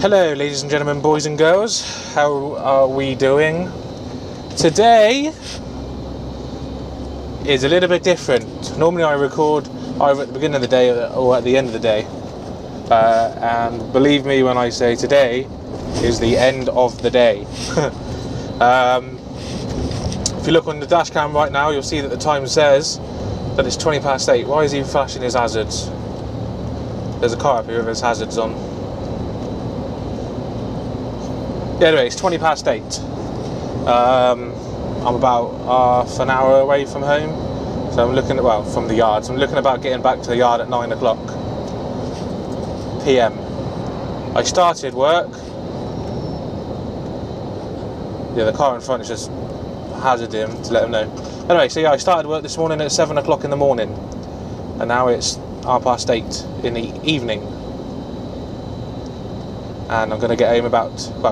Hello ladies and gentlemen, boys and girls, how are we doing? Today is a little bit different. Normally I record either at the beginning of the day or at the end of the day, and believe me when I say today is the end of the day. If you look on the dash cam right now, you'll see that the time says that it's 20 past 8. Why is he flashing his hazards? There's a car up here with his hazards on. Yeah, anyway, it's 20 past 8. I'm about half an hour away from home, so I'm looking at, well, from the yard, so I'm looking about getting back to the yard at 9 o'clock PM. I started work. Yeah, the car in front is just hazarding him to let him know. Anyway, so yeah, I started work this morning at 7 o'clock in the morning, and now it's 8:30 in the evening. And I'm going to get home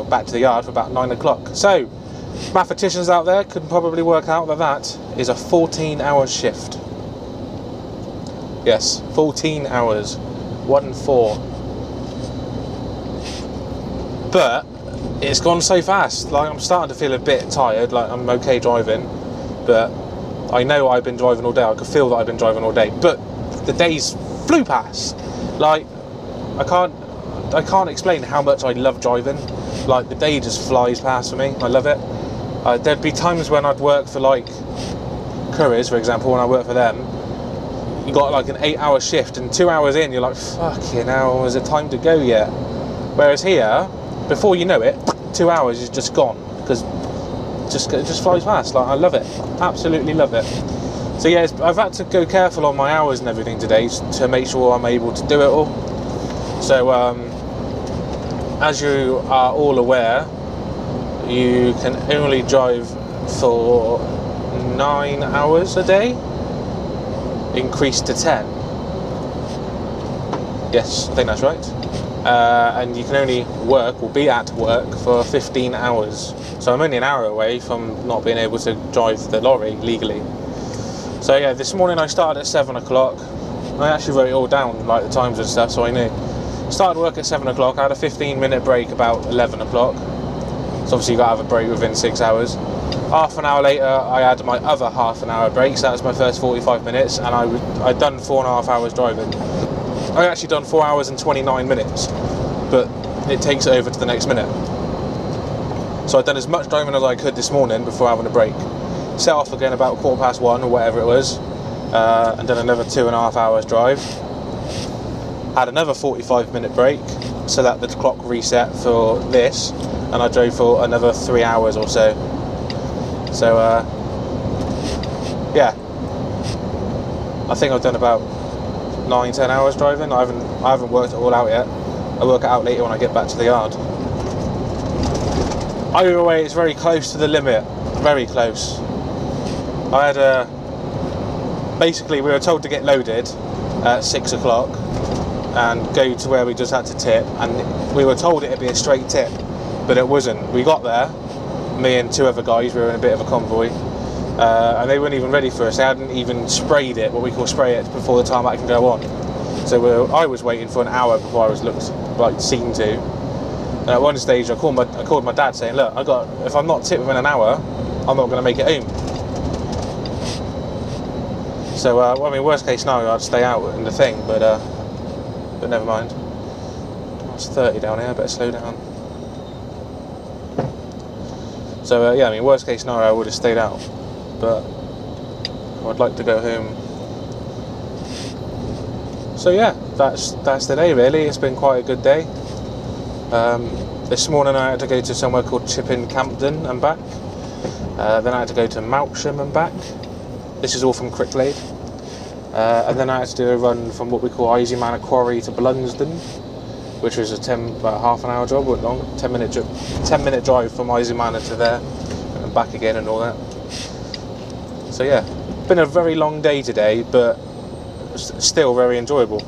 back to the yard for about 9 o'clock. So, mathematicians out there could probably work out that that is a 14-hour shift. Yes, 14 hours. 1 and 4. But it's gone so fast. Like, I'm starting to feel a bit tired. Like, I'm okay driving, but I know I've been driving all day. I can feel that I've been driving all day. But the days flew past. Like, I can't explain how much I love driving. Like, the day just flies past for me. I love it. There'd be times when I'd work for, like, Currys, for example, when I work for them. You got, like, an 8-hour shift, and 2 hours in, you're like, fucking hell, is it time to go yet? Whereas here, before you know it, 2 hours is just gone, because it just flies past. Like, I love it. Absolutely love it. So, yeah, I've had to go careful on my hours and everything today to make sure I'm able to do it all. So, as you are all aware, you can only drive for 9 hours a day, increased to 10. Yes, I think that's right. And you can only work or be at work for 15 hours. So I'm only an hour away from not being able to drive the lorry legally. So yeah, this morning I started at 7 o'clock. I actually wrote it all down, like the times and stuff, so I knew. Started work at 7 o'clock, I had a 15-minute break about 11 o'clock. So obviously you got to have a break within 6 hours. Half an hour later, I had my other half an hour break, so that was my first 45 minutes, and I'd done 4.5 hours driving. I actually done 4 hours and 29 minutes, but it takes it over to the next minute. So I'd done as much driving as I could this morning before having a break. Set off again about 1:15 or whatever it was, and done another 2.5 hours drive. Had another 45-minute break so that the clock reset for this, and I drove for another 3 hours or so. So yeah, I think I've done about 9-10 hours driving. I haven't worked it all out yet. I'll work it out later when I get back to the yard. Either way, it's very close to the limit, very close. I had basically we were told to get loaded at 6 o'clock and go to where we just had to tip, and we were told it'd be a straight tip, but it wasn't. We got there, me and 2 other guys, we were in a bit of a convoy, and they weren't even ready for us. They hadn't even sprayed it, what we call spray it, before the tarmac can go on. So I was waiting for an hour before I was seen to. And at one stage I called my dad saying, look, if I'm not tipped within an hour, I'm not going to make it home. So I mean, worst case scenario, I'd stay out in the thing, but never mind. It's 30 down here, I better slow down. So yeah, I mean, worst case scenario, I would have stayed out, but I'd like to go home. So yeah, that's the day really. It's been quite a good day. This morning I had to go to somewhere called Chipping Campden and back. Then I had to go to Melksham and back. This is all from Cricklade. And then I had to do a run from what we call Easeymanor Quarry to Blunsdon, which was about half an hour job, wasn't long, 10-minute drive from Easeymanor to there and back again and all that. So yeah, been a very long day today, but still very enjoyable.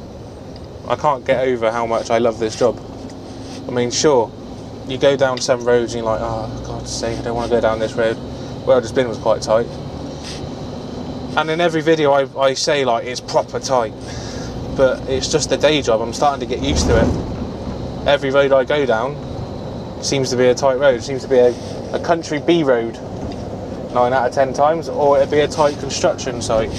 I can't get over how much I love this job. I mean, sure, you go down some roads and you're like, oh, God's sake, I don't want to go down this road. Where I've just been was quite tight. And in every video I say, like, it's proper tight. But it's just a day job. I'm starting to get used to it. every road I go down seems to be a tight road, seems to be a country B road 9 out of 10 times, or it'd be a tight construction site.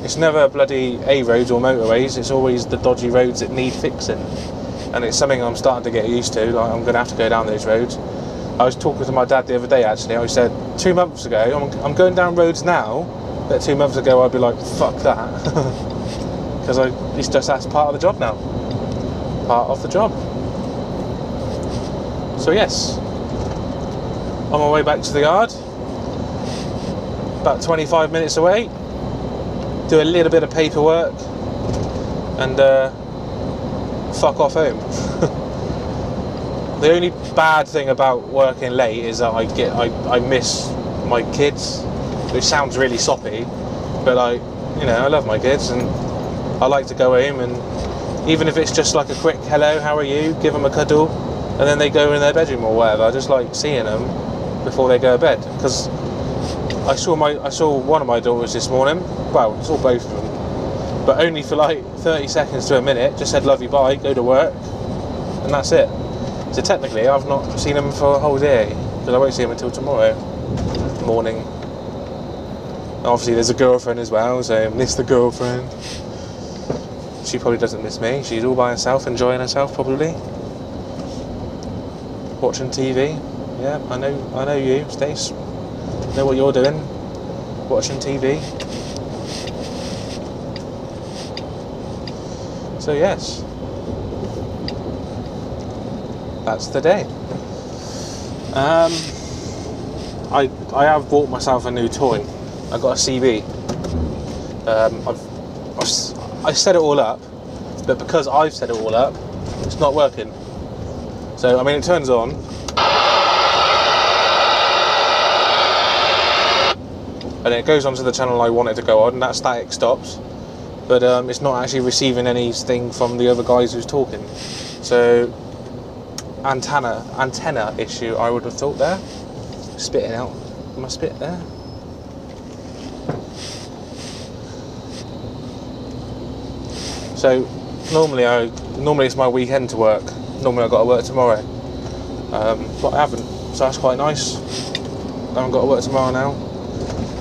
It's never bloody A roads or motorways, it's always the dodgy roads that need fixing. And it's something I'm starting to get used to. Like, I'm going to have to go down those roads. I was talking to my dad the other day, actually. I said 2 months ago, I'm going down roads now that 2 months ago I'd be like, fuck that. Because it's just, that's part of the job now. Part of the job. So yes, on my way back to the yard, about 25 minutes away, do a little bit of paperwork, and fuck off home. The only bad thing about working late is that I miss my kids, which sounds really soppy, but I love my kids, and I like to go home, and even if it's just like a quick hello, how are you, give them a cuddle, and then they go in their bedroom or whatever. I just like seeing them before they go to bed, because I saw one of my daughters this morning. Well, I saw both of them, but only for like 30 seconds to a minute. Just said love you, bye, go to work, and that's it. So technically I've not seen them for a whole day, because I won't see them until tomorrow morning. And obviously there's a girlfriend as well, so miss the girlfriend. She probably doesn't miss me. She's all by herself, enjoying herself probably, watching TV. Yeah, I know you, Stace. Know what you're doing, watching TV. So yes, that's the day. I have bought myself a new toy. I got a CB. I set it all up, but because I've set it all up, it's not working. So I mean, it turns on, and it goes onto the channel I want it to go on, and that static stops. But it's not actually receiving anything from the other guys who's talking. So antenna issue, I would have thought there. Spitting out my spit there. So normally it's my weekend to work. Normally I've got to work tomorrow, but I haven't. So that's quite nice. I haven't got to work tomorrow now.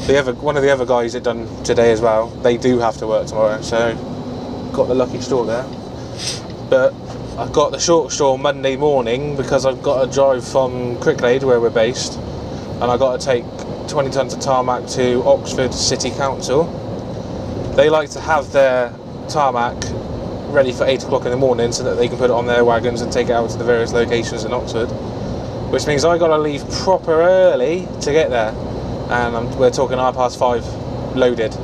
One of the other guys that done today as well, they do have to work tomorrow, so got the lucky straw there. But I've got the short straw Monday morning, because I've got to drive from Cricklade, where we're based, and I've got to take 20 tonnes of tarmac to Oxford City Council. They like to have their tarmac ready for 8 o'clock in the morning so that they can put it on their wagons and take it out to the various locations in Oxford, which means I got to leave proper early to get there. And we're talking 5:30 loaded,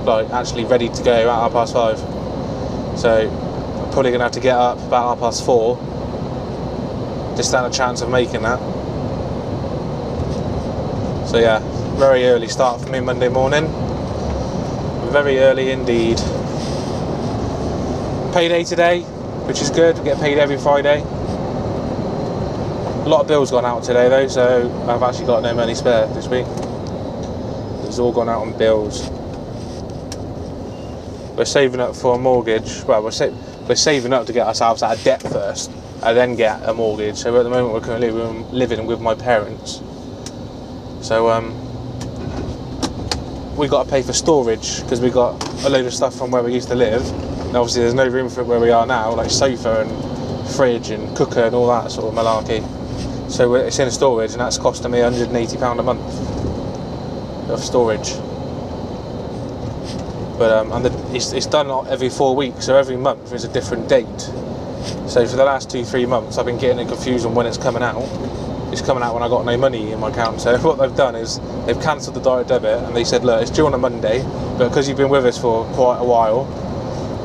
like actually ready to go at 5:30. So I'm probably going to have to get up about 4:30 to stand a chance of making that. So yeah, very early start for me Monday morning. Very early indeed. Payday today, which is good. We get paid every Friday. A lot of bills gone out today though, so I've actually got no money spare this week. It's all gone out on bills. We're saving up for a mortgage. Well, we're saving up to get ourselves out of debt first, and then get a mortgage. So at the moment we're currently living with my parents. So we got to pay for storage, because we got a load of stuff from where we used to live. And obviously there's no room for it where we are now, like sofa and fridge and cooker and all that sort of malarkey. So it's in storage, and that's costing me £180 a month of storage. But it's done every 4 weeks, so every month is a different date. So for the last 2-3 months, I've been getting it confused on when it's coming out. It's coming out when I got no money in my account. So what they've done is they've cancelled the direct debit, and they said, look, it's due on a Monday, but because you've been with us for quite a while,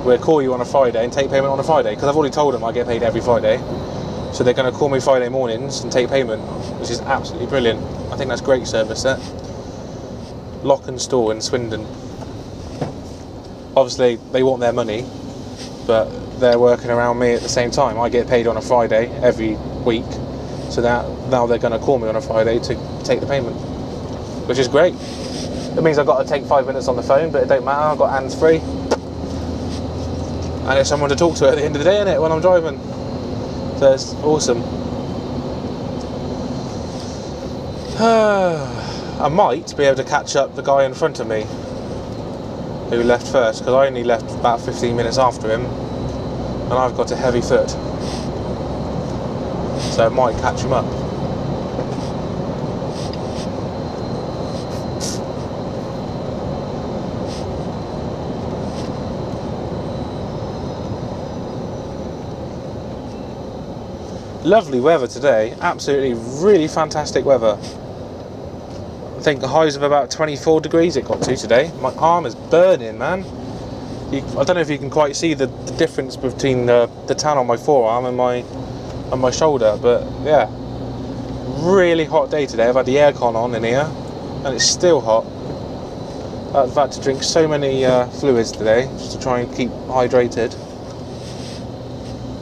we'll call you on a Friday and take payment on a Friday, because I've already told them I get paid every Friday. So they're going to call me Friday mornings and take payment, which is absolutely brilliant. I think that's great service there. Lock and Store in Swindon. Obviously they want their money, but they're working around me at the same time. I get paid on a Friday every week, so now they're going to call me on a Friday to take the payment, which is great. It means I've got to take 5 minutes on the phone, but it don't matter. I've got hands free, and it's someone to talk to at the end of the day, innit, when I'm driving. So it's awesome. I might be able to catch up the guy in front of me who left first, because I only left about 15 minutes after him and I've got a heavy foot, so I might catch him up. Lovely weather today, absolutely really fantastic weather. I think the highs of about 24 degrees it got to today. My arm is burning, man. I don't know if you can quite see the difference between the tan on my forearm and my shoulder, but yeah, really hot day today. I've had the aircon on in here and it's still hot. I've had to drink so many fluids today just to try and keep hydrated.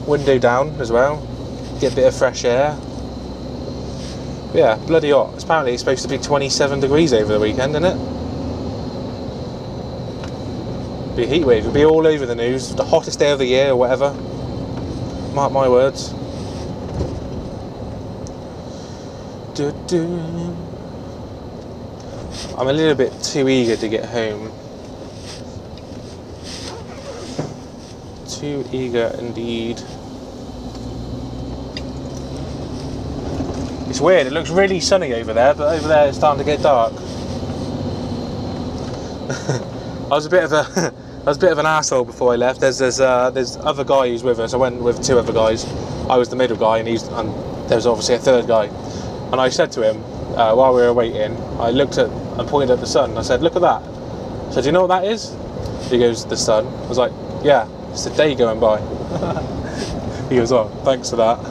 Window down as well, get a bit of fresh air. Yeah, bloody hot. Apparently it's supposed to be 27 degrees over the weekend, isn't it? Be a heat wave. It'll be all over the news. The hottest day of the year or whatever. Mark my words. I'm a little bit too eager to get home. Too eager indeed. It's weird, it looks really sunny over there, but over there it's starting to get dark. I was a bit of an asshole before I left. There's other guy who's with us. I went with two other guys. I was the middle guy, and there was obviously a third guy. And I said to him while we were waiting, I looked at and pointed at the sun. I said, "Look at that." I said, "Do you know what that is?" He goes, "The sun." I was like, "Yeah, it's the day going by." He goes, "Oh, thanks for that."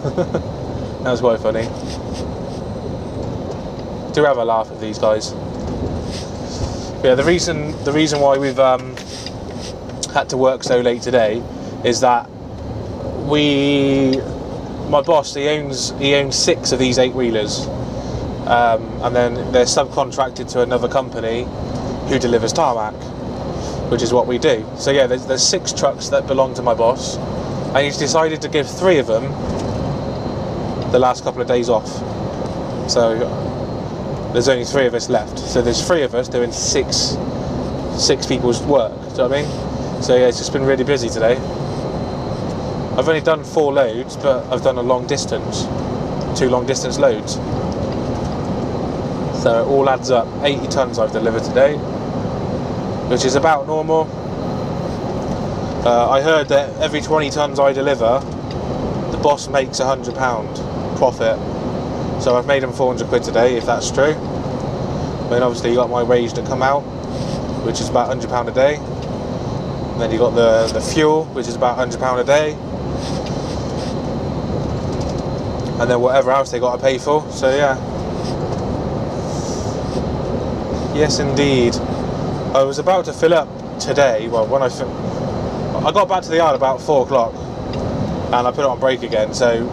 That was quite funny. Do have a laugh at these guys. Yeah, the reason why we've had to work so late today is that my boss, he owns 6 of these 8-wheelers, and then they're subcontracted to another company who delivers tarmac, which is what we do. So yeah, there's 6 trucks that belong to my boss, and he's decided to give 3 of them the last couple of days off. So there's only 3 of us left. So there's 3 of us doing 6 people's work. Do you know what I mean? So yeah, it's just been really busy today. I've only done 4 loads, but I've done a long distance, 2 long distance loads. So it all adds up. 80 tons I've delivered today, which is about normal. I heard that every 20 tons I deliver, the boss makes £100 profit. So I've made him 400 quid today, if that's true. Then obviously you got my wage to come out, which is about £100 a day. And then you got the fuel, which is about £100 a day. And then whatever else they got to pay for. So yeah. Yes, indeed. I was about to fill up today. Well, when I got back to the yard about 4 o'clock, and I put it on break again. So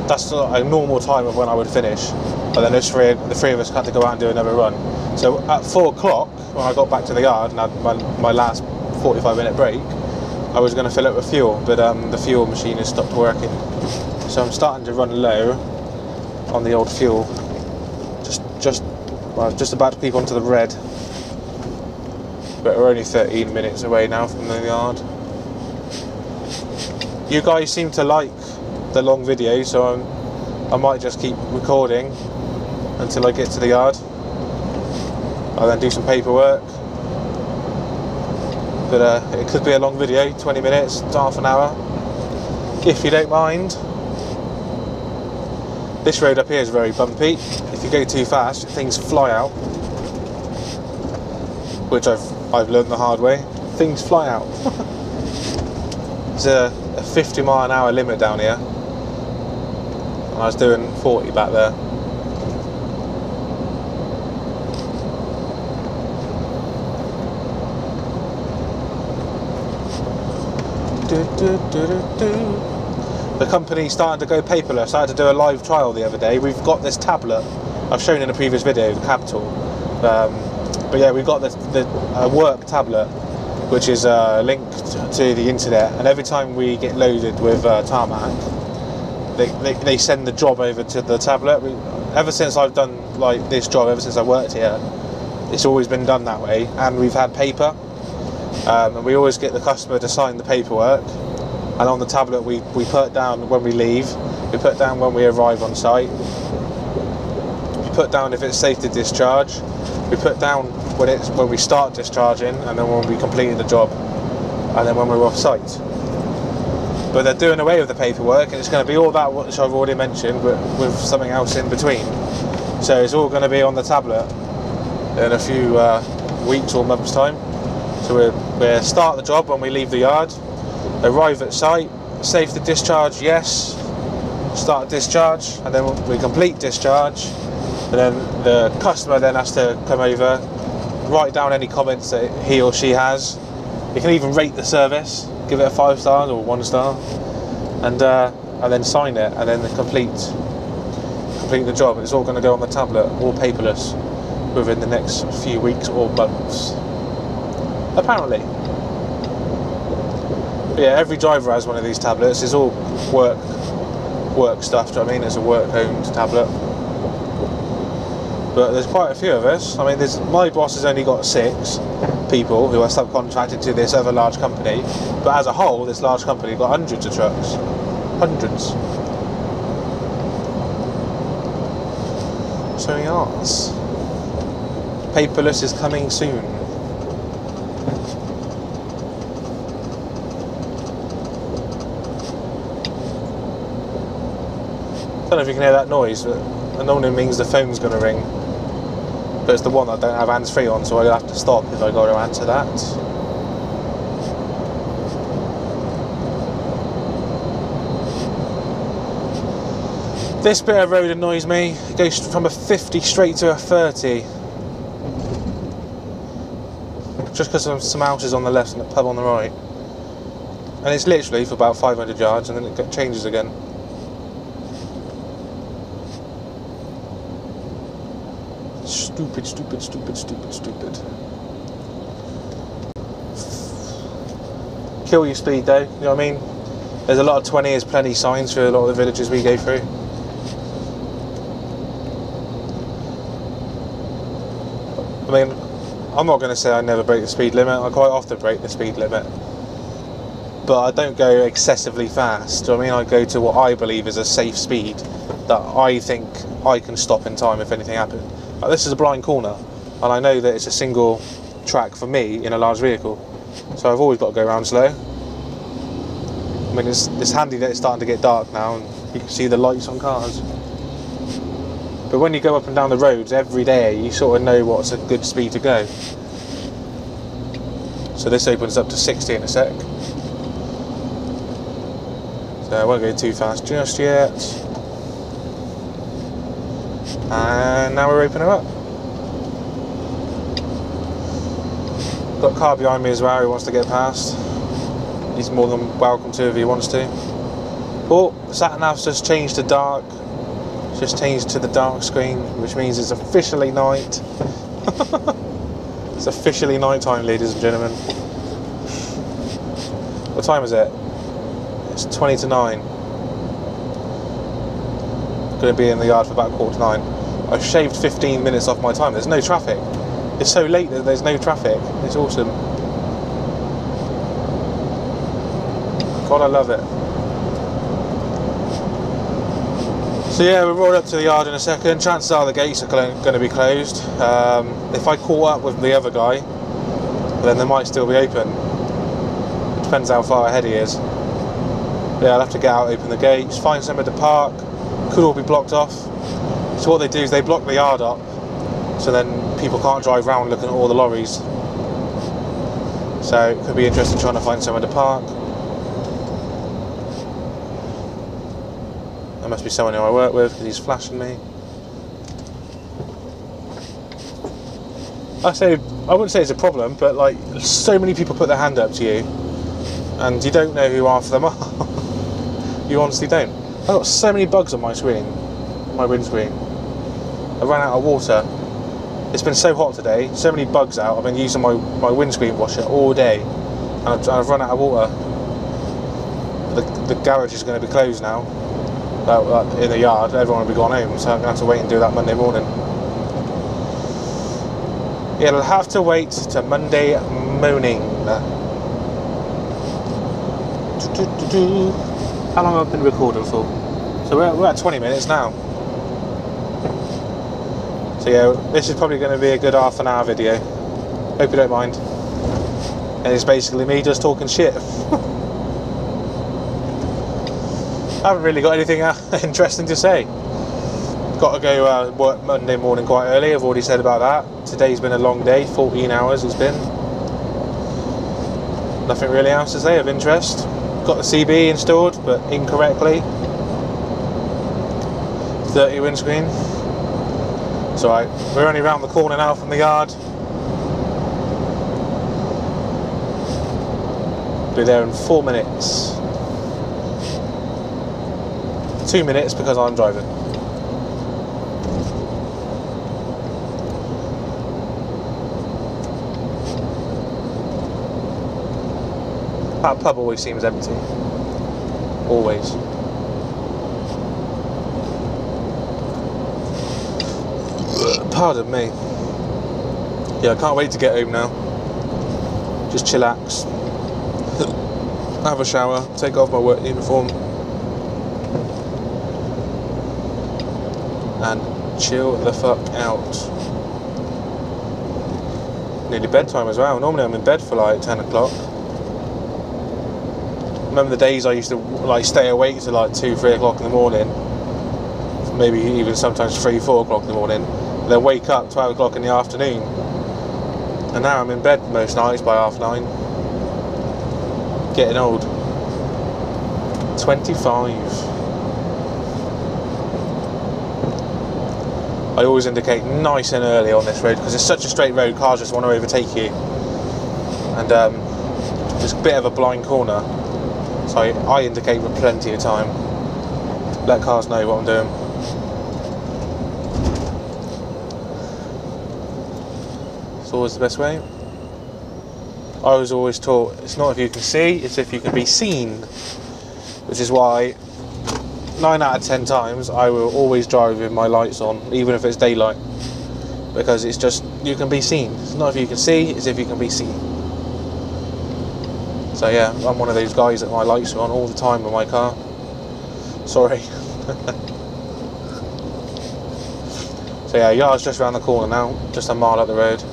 that's a normal time of when I would finish. But then the 3 of us had to go out and do another run. So at 4 o'clock, when I got back to the yard and had my last 45-minute break, I was going to fill it with fuel, but the fuel machine has stopped working. So I'm starting to run low on the old fuel. Just about to peep onto the red. But we're only 13 minutes away now from the yard. You guys seem to like the long video, so I might just keep recording until I get to the yard. I'll then do some paperwork. But it could be a long video, 20 minutes, half an hour, if you don't mind. This road up here is very bumpy. If you go too fast, things fly out, which I've learned the hard way. Things fly out. There's a 50-mile-an-hour limit down here, and I was doing 40 back there. The company's starting to go paperless. I had to do a live trial the other day. We've got this tablet I've shown in a previous video, the Capital. But yeah, we've got the work tablet, which is linked to the internet, and every time we get loaded with tarmac, they send the job over to the tablet. Ever since I've done like this job, ever since I worked here, it's always been done that way, and we've had paper, and we always get the customer to sign the paperwork, and on the tablet we put down when we leave, we put down when we arrive on site, we put down if it's safe to discharge, we put down when we start discharging, and then when we completed the job, and then when we're off site. But they're doing away with the paperwork, and it's going to be all that which I've already mentioned, but with something else in between. So it's all going to be on the tablet in a few weeks or months' time. So we'll start the job when we leave the yard, arrive at site, safe to discharge, yes, start discharge, and then we complete discharge, and then the customer then has to come over, write down any comments that he or she has. You can even rate the service, give it a 5 stars or 1 star, and then sign it, and then complete the job. It's all going to go on the tablet, all paperless, within the next few weeks or months, apparently. But yeah, every driver has one of these tablets. It's all work stuff. Do you know what I mean? It's a work-owned tablet. But there's quite a few of us. I mean, my boss has only got 6 people who are subcontracted to this other large company, but as a whole, this large company got hundreds of trucks. Hundreds. So yes, paperless is coming soon. I don't know if you can hear that noise, but it normally means the phone's going to ring. But it's the one that I don't have hands-free on, so I have to stop if I go to answer that. This bit of road annoys me. It goes from a 50 straight to a 30. Just because of some houses on the left and a pub on the right. And it's literally for about 500 yards, and then it changes again. Stupid, stupid, stupid, stupid, stupid. Kill your speed though, you know what I mean? There's a lot of 20 is plenty signs for a lot of the villages we go through. I mean, I'm not going to say I never break the speed limit. I quite often break the speed limit. But I don't go excessively fast. I mean, I go to what I believe is a safe speed that I think I can stop in time if anything happens. Like, this is a blind corner, and I know that it's a single track for me in a large vehicle, so I've always got to go around slow. I mean, it's handy that it's starting to get dark now, and you can see the lights on cars. But when you go up and down the roads every day, you sort of know what's a good speed to go. So this opens up to 60 in a sec. So I won't go too fast just yet. And now we're opening up. Got a car behind me as well who wants to get past. He's more than welcome to if he wants to. Oh, the sat-nav's just changed to dark. Just changed to the dark screen, which means it's officially night. It's officially night time, ladies and gentlemen. What time is it? It's 20 to 9. Going to be in the yard for about 8:45. I've shaved 15 minutes off my time. There's no traffic. It's so late that there's no traffic. It's awesome. God, I love it. So yeah, we'll roll up to the yard in a second. Chances are the gates are going to be closed. If I caught up with the other guy, then they might still be open. It depends how far ahead he is. But yeah, I'll have to get out, open the gates, find somewhere to park. Could all be blocked off. So what they do is they block the yard up, so then people can't drive around looking at all the lorries. So it could be interesting trying to find somewhere to park. There must be someone who I work with because he's flashing me. I wouldn't say it's a problem, but like, so many people put their hand up to you, and you don't know who half of them are. You honestly don't. I've got so many bugs on my screen, my windscreen. I ran out of water. It's been so hot today, so many bugs out. I've been using my windscreen washer all day, and I've run out of water. The garage is going to be closed now. in the yard, everyone will be gone home, so I'm going to have to wait and do that Monday morning. It'll have to wait to Monday morning. How long have I been recording for? So we're at 20 minutes now. So yeah, this is probably going to be a good half an hour video. Hope you don't mind. And it's basically me just talking shit. I haven't really got anything interesting to say. Got to go work Monday morning quite early, I've already said about that. Today's been a long day, 14 hours it's been. Nothing really else to say of interest. Got the CB installed, but incorrectly. 30 windscreen. It's alright, we're only round the corner now from the yard. Be there in 4 minutes. 2 minutes because I'm driving. That pub always seems empty. Always. Pardon me. Yeah, I can't wait to get home now. Just chillax. Have a shower, take off my work uniform. And chill the fuck out. Nearly bedtime as well. Normally I'm in bed for like 10 o'clock. Remember the days I used to like stay awake till like 2, 3 o'clock in the morning. Maybe even sometimes 3, 4 o'clock in the morning. Then wake up 12 o'clock in the afternoon. And now I'm in bed most nights by 9:30. Getting old. 25. I always indicate nice and early on this road because it's such a straight road, cars just want to overtake you. And it's a bit of a blind corner, so I indicate with plenty of time. Let cars know what I'm doing. It's always the best way. I was always taught it's not if you can see, it's if you can be seen. Which is why 9 out of 10 times I will always drive with my lights on, even if it's daylight, because it's just you can be seen. It's not if you can see, it's if you can be seen. So yeah, I'm one of those guys that my lights are on all the time with my car. Sorry. So yeah, yard's just around the corner now, just a mile up the road.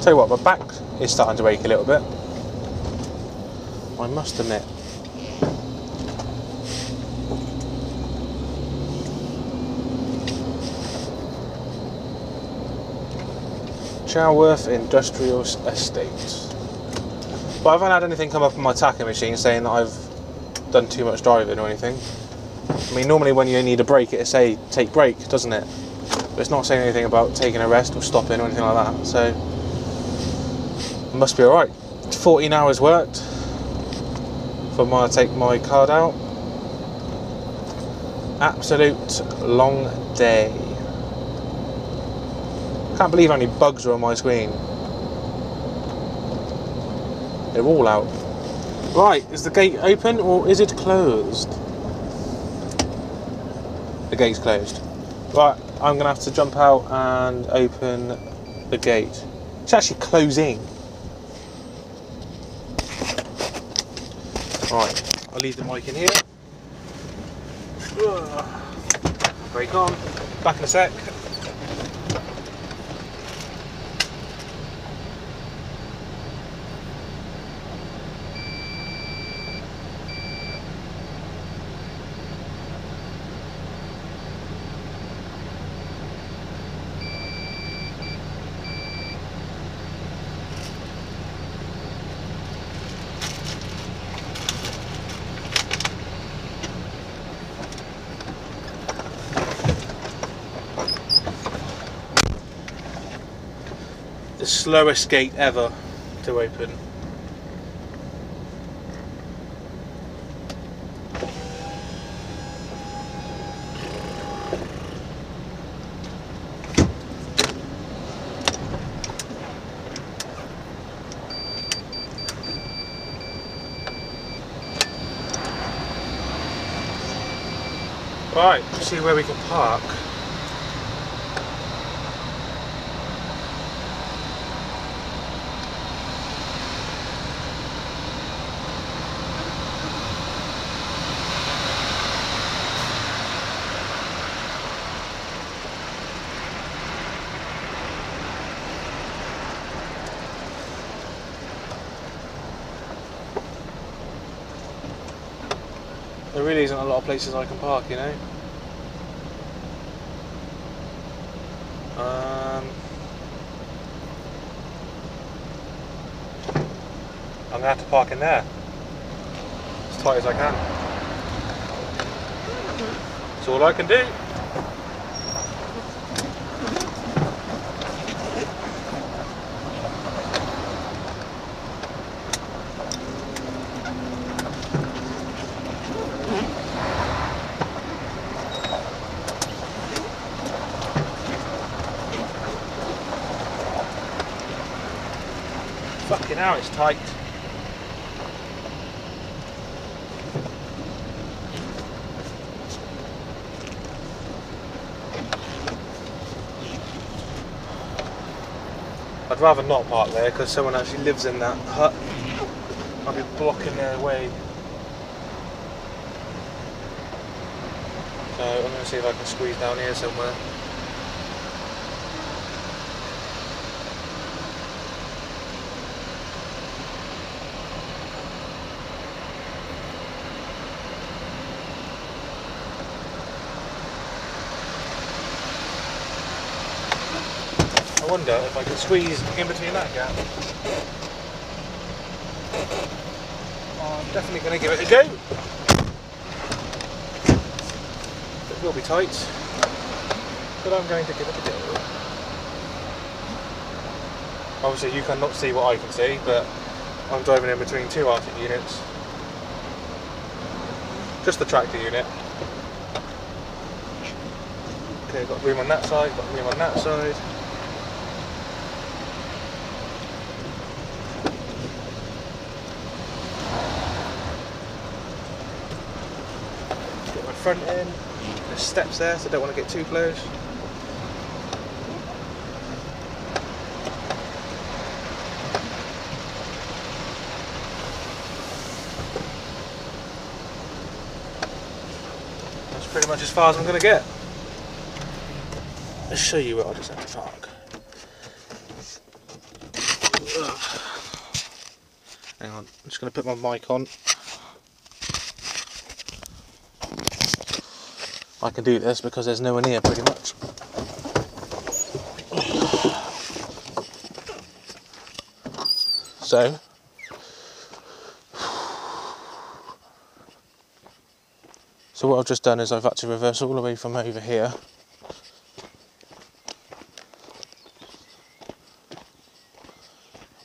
Tell you what, my back is starting to ache a little bit. I must admit. Charworth Industrial Estate. But I haven't had anything come up on my tacking machine saying that I've done too much driving or anything. I mean, normally when you need a break, it'll say take break, doesn't it? But it's not saying anything about taking a rest or stopping or anything like that. So must be alright. 14 hours worked from when I take my card out. Absolute long day. Can't believe how many bugs are on my screen. They're all out. Right, is the gate open or is it closed? The gate's closed. Right, I'm gonna have to jump out and open the gate. It's actually closing. Right, I'll leave the mic in here. Brake on. Back in a sec. The slowest gate ever to open. Right, let's see where we can park. There really isn't a lot of places I can park, you know. I'm gonna have to park in there as tight as I can. That's all I can do. Fucking hell, it's tight. I'd rather not park there because someone actually lives in that hut. I'll be blocking their way. So I'm going to see if I can squeeze down here somewhere. I wonder if I could squeeze in between that gap. Oh, I'm definitely going to give it a go. It will be tight, but I'm going to give it a go. Obviously you cannot see what I can see, but I'm driving in between two Arctic units. Just the tractor unit. Okay, got room on that side, got room on that side. Front in, there's steps there, so I don't want to get too close. That's pretty much as far as I'm going to get. Let's show you where I just have to park. Hang on, I'm just going to put my mic on. I can do this because there's no one here pretty much. So what I've just done is I've had to reverse all the way from over here.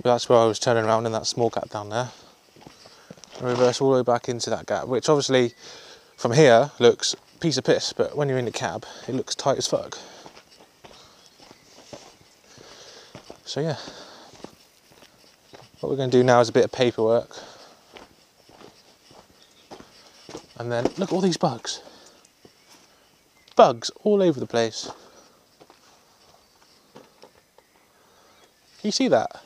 That's where I was turning around in that small gap down there. And reverse all the way back into that gap, which obviously from here looks piece of piss, but when you're in the cab it looks tight as fuck. So yeah, what we're going to do now is a bit of paperwork, and then look at all these bugs all over the place. Can you see that?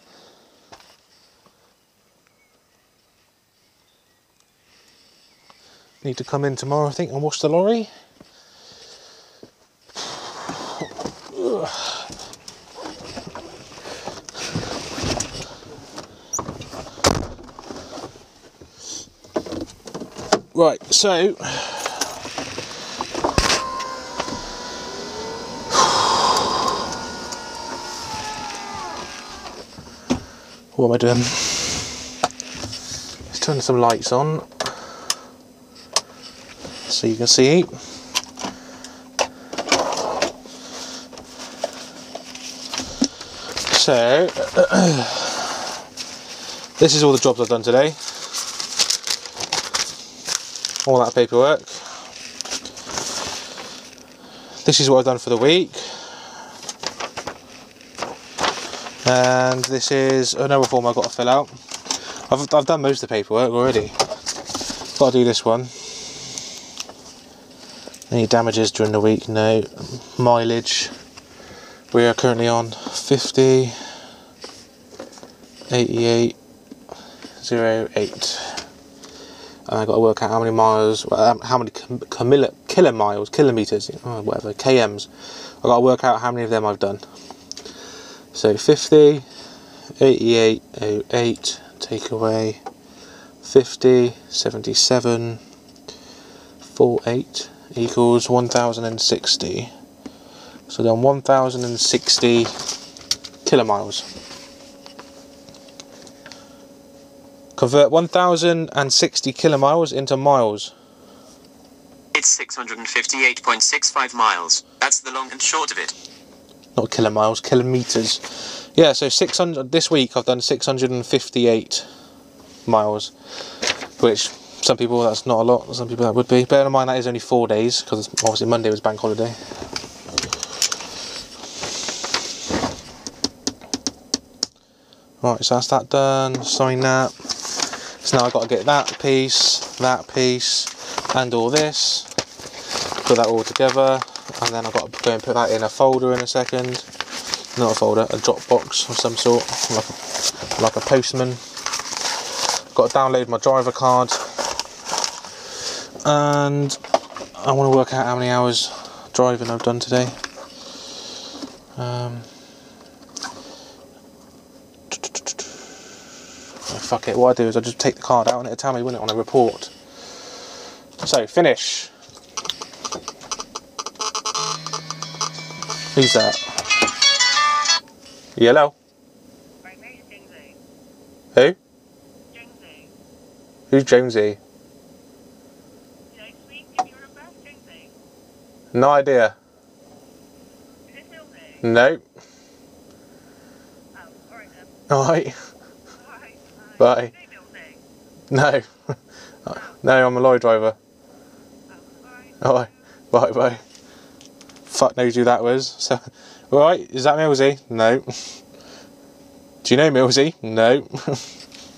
Need to come in tomorrow, I think, and wash the lorry. Right, so what am I doing? Let's turn some lights on so you can see. So this is all the jobs I've done today. All that paperwork. This is what I've done for the week. And this is another form I've got to fill out. I've done most of the paperwork already. Got to do this one. Any damages during the week? No. Mileage. We are currently on 50, 8808. And I've got to work out how many miles, how many kilometers, oh, whatever, kms. I've got to work out how many of them I've done. So 50, 8808, take away 50, 77, 48 equals 1060. So then 1060 kilomiles. Convert 1060 kilomiles into miles. It's 658.65 miles. That's the long and short of it. Not kilomiles, kilometers. Yeah, so 600. This week I've done 658 miles, which some people that's not a lot. Some people that would be. Bear in mind that is only 4 days because obviously Monday was bank holiday. Right, so that's that done. Sign that. So now I've got to get that piece, and all this. Put that all together, and then I've got to go and put that in a folder in a second. Not a folder, a Dropbox of some sort, like a postman. Got to download my driver card, and I want to work out how many hours driving I've done today. Fuck it, what I do is I just take the card out and it'll tell me, wouldn't it, on a report. So, finish. Who's that? Yellow? My mate's Jonesy. Who? Jonesy. Who's Jonesy? Did I speak to you on a Jonesy? No idea. Is it Jonesy? Nope. Oh, alright then. Alright. Alright. Bye. Is it Jonesy? No. No, I'm a lorry driver. Oh, alright. Alright. Bye. Fuck knows who that was. So, alright, is that Millsy? No. Do you know Millsy? No.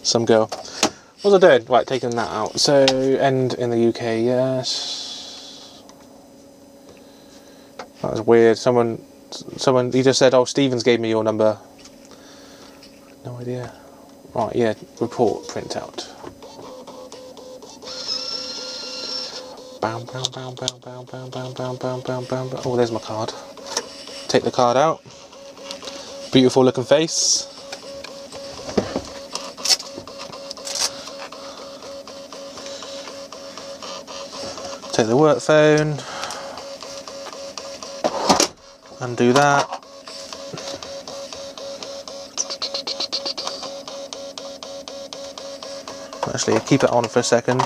Some girl. What was I doing? Right, taking that out. So, end in the UK, yes. That was weird. Someone, he just said, oh, Stevens gave me your number. No idea. Right, yeah, report, print out. Bam, bam, bam, bam, bam, bam, bam, bam, bam, bam, bam, bam. Oh, there's my card. Take the card out. Beautiful looking face. Take the work phone. Undo that. Actually, keep it on for a second.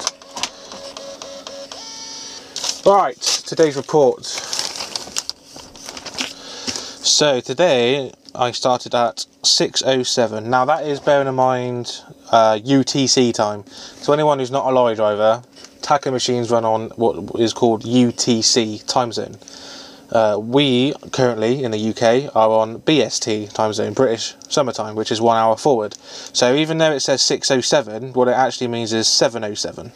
Right, today's report. So today I started at 6:07. Now that is, bearing in mind, UTC time. So anyone who's not a lorry driver, taco machines run on what is called UTC time zone. We currently in the UK are on BST time zone, British summertime, which is 1 hour forward. So even though it says 6:07, what it actually means is 7:07.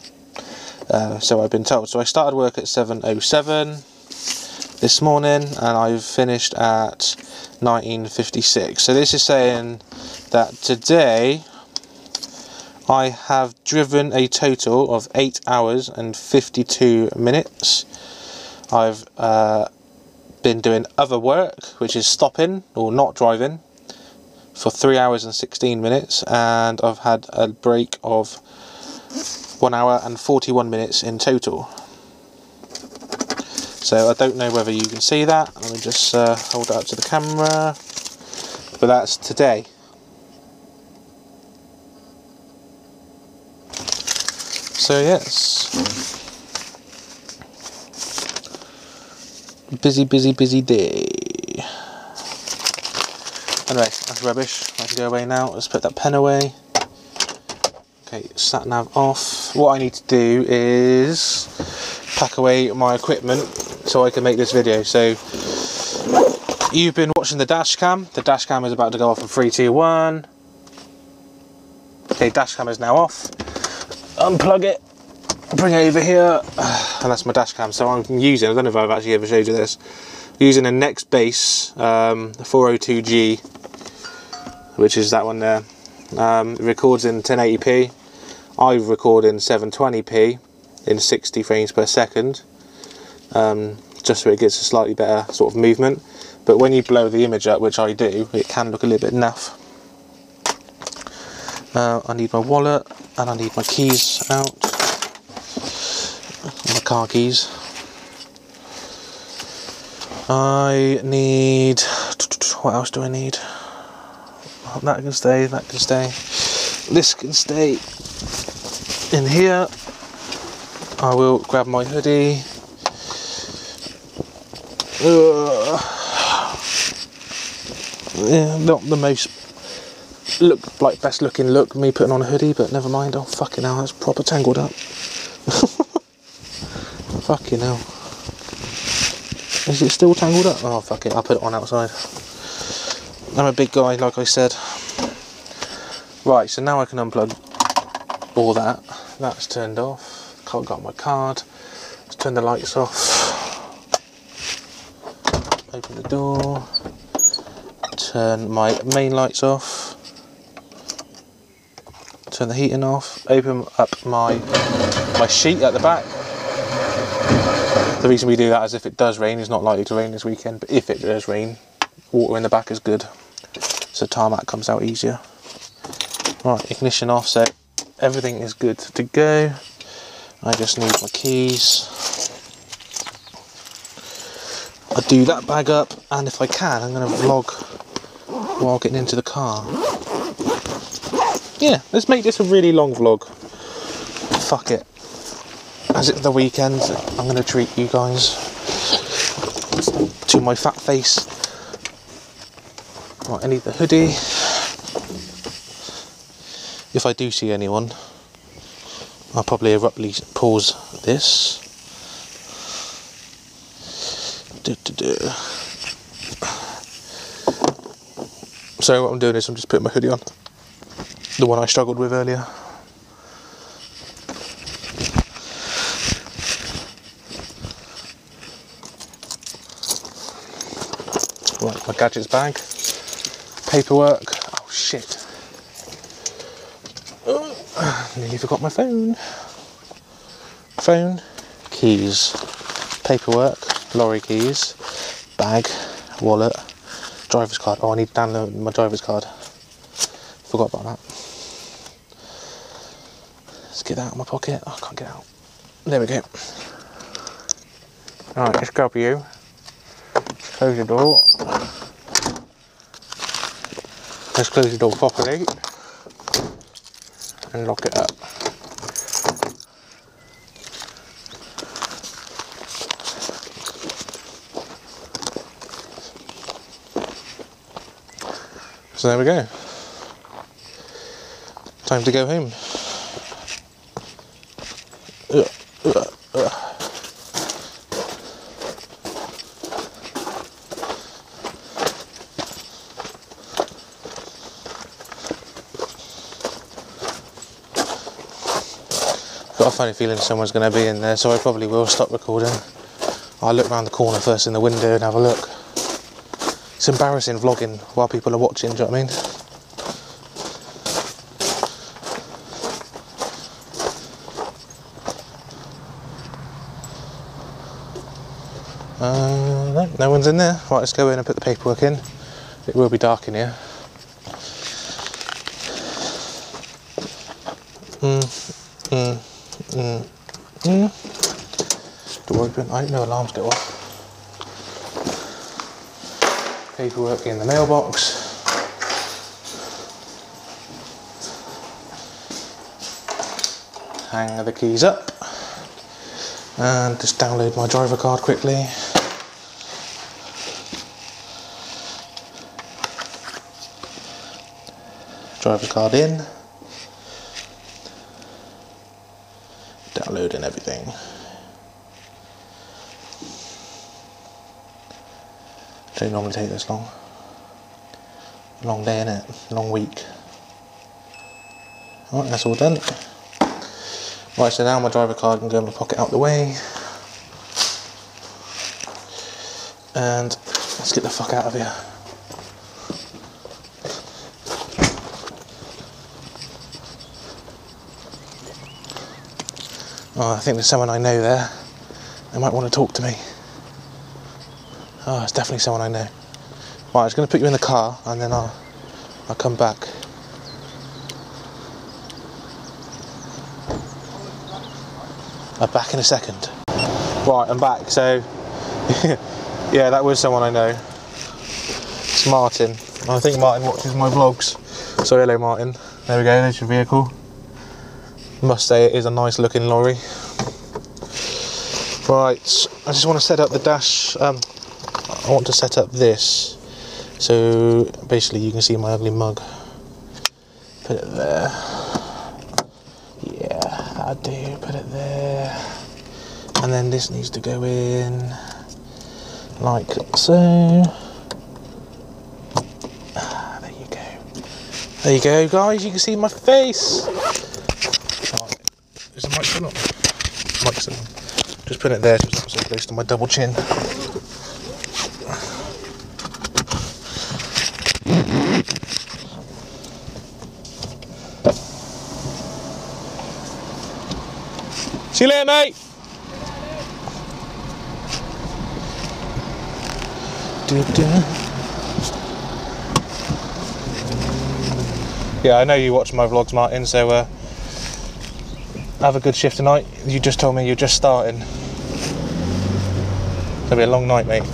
So I've been told. So I started work at 7:07 this morning, and I've finished at 19:56. So this is saying that today I have driven a total of 8 hours and 52 minutes. I've been doing other work, which is stopping or not driving, for 3 hours and 16 minutes, and I've had a break of 1 hour and 41 minutes in total. So I don't know whether you can see that. Let me just hold it up to the camera. But that's today. So yes, busy day. Anyway, that's rubbish. I can go away now. Let's put that pen away. Okay, sat nav off. What I need to do is pack away my equipment so I can make this video. So you've been watching the dash cam. The dash cam is about to go off in 3, 2, 1. Okay, dash cam is now off. Unplug it. bring it over here, and that's my dash cam. So I'm using, I don't know if I've actually ever showed you this, using a Next Base 402G, which is that one there. It records in 1080p. I record in 720p in 60 frames per second, just so it gets a slightly better sort of movement. But when you blow the image up, which I do, it can look a little bit naff. I need my wallet, and I need my keys out, my car keys. I need, what else do I need? Oh, that can stay, that can stay. This can stay in here. I will grab my hoodie. Yeah, not the most best looking look, me putting on a hoodie, but never mind. Oh fucking hell, that's proper tangled up. Fucking hell. Is it still tangled up? Oh fuck it, I'll put it on outside. I'm a big guy, like I said. Right, so now I can unplug all that. That's turned off. Can't got my card. Let's turn the lights off. Open the door. Turn my main lights off. Turn the heating off. Open up my sheet at the back. The reason we do that is if it does rain, it's not likely to rain this weekend, but if it does rain, water in the back is good, so tarmac comes out easier. Right, ignition off, so everything is good to go. I just need my keys. I do that bag up, and if I can, I'm going to vlog while getting into the car. Yeah, let's make this a really long vlog. Fuck it. As it's the weekend, I'm going to treat you guys to my fat face. Right, I need the hoodie. If I do see anyone, I'll probably abruptly pause this. So what I'm doing is I'm just putting my hoodie on. The one I struggled with earlier. Right, my gadgets bag, paperwork. Oh shit! Nearly forgot my phone. Phone, keys, paperwork, lorry keys, bag, wallet, driver's card. Oh, I need to download my driver's card. Forgot about that. Let's get that out of my pocket. Oh, I can't get it out. There we go. Alright, let's grab you. Close the door. Let's close the door properly and lock it up. So there we go. Time to go home. Got a funny feeling someone's going to be in there, so I probably will stop recording. I'll look round the corner first in the window and have a look. It's embarrassing vlogging while people are watching, do you know what I mean? No one's in there. Right, let's go in and put the paperwork in. It will be dark in here. Door open. I hope no alarms go off. Paperwork in the mailbox. Hang the keys up. And just download my driver card quickly. Driver's card in. Downloading everything. Don't normally take this long. Long day, innit? Long week. Alright, that's all done. Right, so now my driver card can go in my pocket out the way. And let's get the fuck out of here. Oh, I think there's someone I know there. They might want to talk to me. Oh, it's definitely someone I know. Right, I'm just going to put you in the car and then I'll come back. I'm back in a second. Right, I'm back. So, yeah, that was someone I know. It's Martin. I think Martin watches my vlogs. So hello, Martin. There we go, there's your vehicle. Must say it is a nice looking lorry. Right, I just want to set up the dash. I want to set up this. So basically you can see my ugly mug. Put it there. Yeah, I do. Put it there. And then this needs to go in like so. There you go. There you go, guys. You can see my face. Right. Is the mic still on? Mic's still on. Just put it there so it's not so close to my double chin. See you later, mate. Yeah, I know you watch my vlogs, Martin, so have a good shift tonight. You just told me you're just starting. It's gonna be a long night, mate.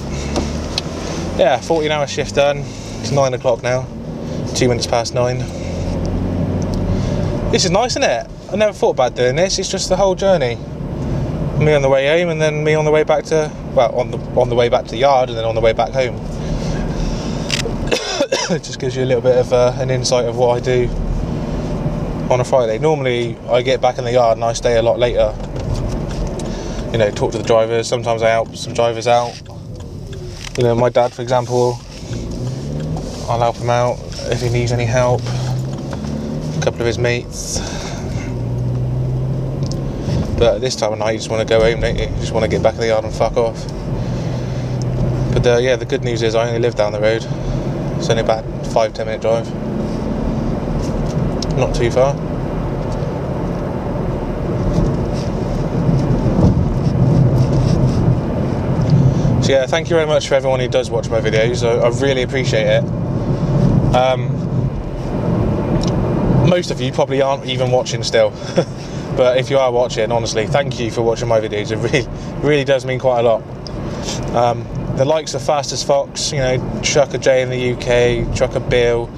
Yeah, 14-hour shift done. It's 9 o'clock now. 2 minutes past 9. This is nice, isn't it? I never thought about doing this. It's just the whole journey. Me on the way home, and then me on the way back to, well, on the way back to the yard, and then on the way back home. It just gives you a little bit of an insight of what I do on a Friday. Normally, I get back in the yard and I stay a lot later. You know, talk to the drivers. Sometimes I help some drivers out. You know, my dad, for example, I'll help him out if he needs any help. A couple of his mates. But this time of night, you just want to go home, don't you? You just want to get back in the yard and fuck off. But yeah, the good news is I only live down the road. It's only about 5-10 minute drive. Not too far. So yeah, thank you very much for everyone who does watch my videos. I really appreciate it. Most of you probably aren't even watching still. But if you are watching, honestly, thank you for watching my videos. It really does mean quite a lot. The likes of Fastest Fox, you know, Trucker J in the UK, Trucker Bill,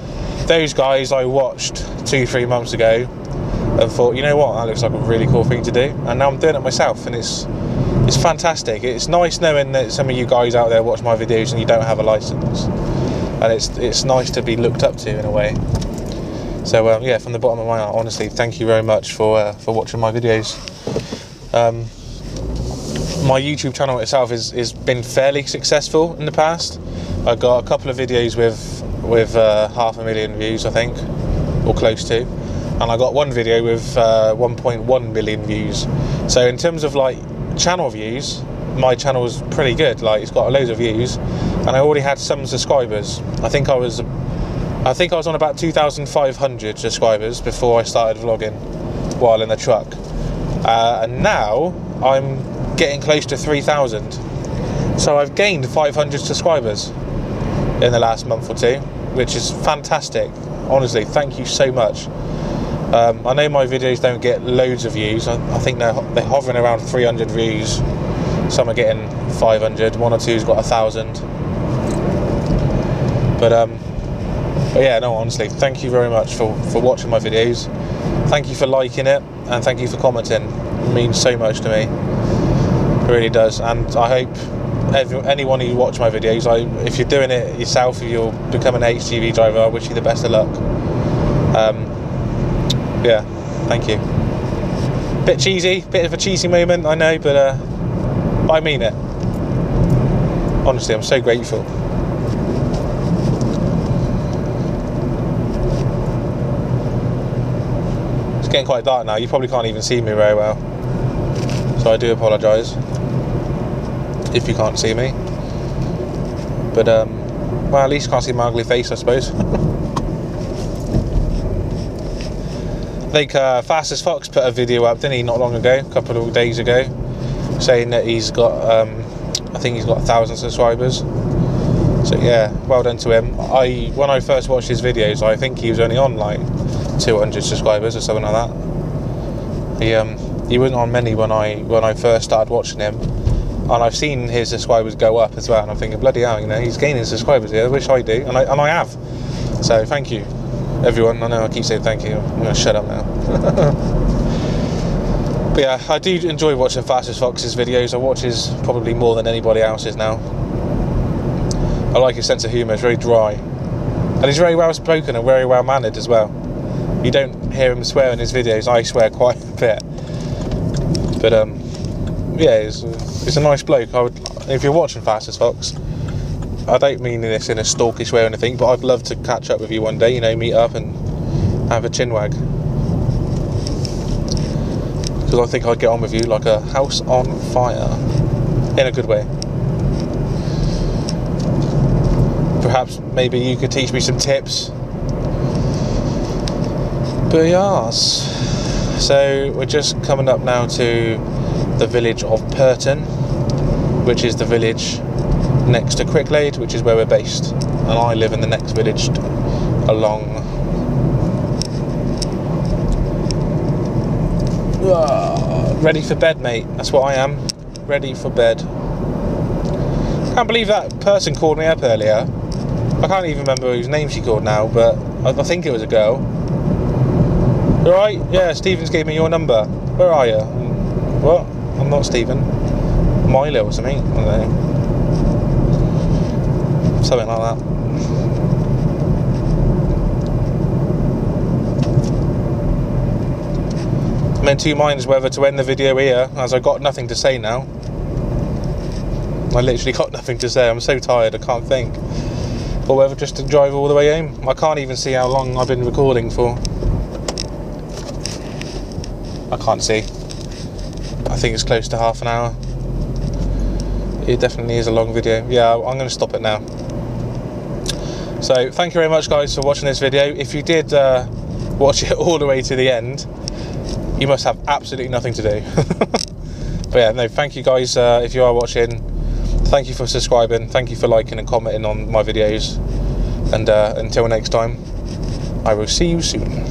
those guys I watched 2-3 months ago and thought, you know what, that looks like a really cool thing to do. And now I'm doing it myself, and it's fantastic. It's nice knowing that some of you guys out there watch my videos and you don't have a license, and it's nice to be looked up to in a way. So yeah, from the bottom of my heart, honestly, thank you very much for watching my videos. My YouTube channel itself has been fairly successful in the past. I got a couple of videos with 500,000 views, I think, or close to, and I got one video with 1.1 million views. So in terms of like channel views, my channel was pretty good. Like, it's got loads of views, and I already had some subscribers. I think I was on about 2,500 subscribers before I started vlogging while in the truck, and now I'm getting close to 3,000. So I've gained 500 subscribers in the last month or two, which is fantastic. Honestly, thank you so much. I know my videos don't get loads of views. I think they're hovering around 300 views. Some are getting 500. One or two's got 1,000. But yeah, no, honestly, thank you very much for watching my videos. Thank you for liking it, and thank you for commenting. It means so much to me. It really does. And I hope anyone who watch my videos, if you're doing it yourself, if you'll become an HGV driver, I wish you the best of luck. Yeah, thank you. Bit cheesy, bit of a cheesy moment, I know, but I mean it. Honestly, I'm so grateful. getting quite dark now. You probably can't even see me very well, so I do apologise if you can't see me. But well, at least you can't see my ugly face, I suppose. I think Fastest Fox put a video up, didn't he, not long ago, a couple of days ago, saying that he's got, I think he's got 1,000 subscribers. So yeah, well done to him. When I first watched his videos, I think he was only on like 200 subscribers or something like that. He wasn't on many when I first started watching him, and I've seen his subscribers go up as well. And I'm thinking, bloody hell, you know, he's gaining subscribers here. I wish I do, and I have. So thank you, everyone. I know I keep saying thank you. I'm gonna shut up now. But yeah, I do enjoy watching Fastest Fox's videos. I watch his probably more than anybody else's now. I like his sense of humour. It's very dry, and he's very well spoken and very well mannered as well. You don't hear him swear in his videos. I swear quite a bit, but yeah, he's a nice bloke. If you're watching Fastest Fox, I don't mean this in a stalkish way or anything, but I'd love to catch up with you one day. You know, meet up and have a chinwag, because I think I'd get on with you like a house on fire, in a good way. Perhaps maybe you could teach me some tips. But yes, so we're just coming up now to the village of Purton, which is the village next to Cricklade, which is where we're based, and I live in the next village along. Ready for bed, mate. That's what I am. Ready for bed. Can't believe that person called me up earlier. I can't even remember whose name she called now, but I think it was a girl. You alright? Yeah, Stevens gave me your number. Where are you? What? I'm not Stephen. Milo or something. I don't know. Something like that. I'm in two minds whether to end the video here, as I've got nothing to say now. I literally got nothing to say. I'm so tired, I can't think. Or whether just to drive all the way home. I can't even see how long I've been recording for. I can't see. I think it's close to half an hour. It definitely is a long video. Yeah, I'm going to stop it now. So thank you very much, guys, for watching this video. If you did watch it all the way to the end, you must have absolutely nothing to do. But yeah, no, thank you guys if you are watching. Thank you for subscribing. Thank you for liking and commenting on my videos. And until next time, I will see you soon.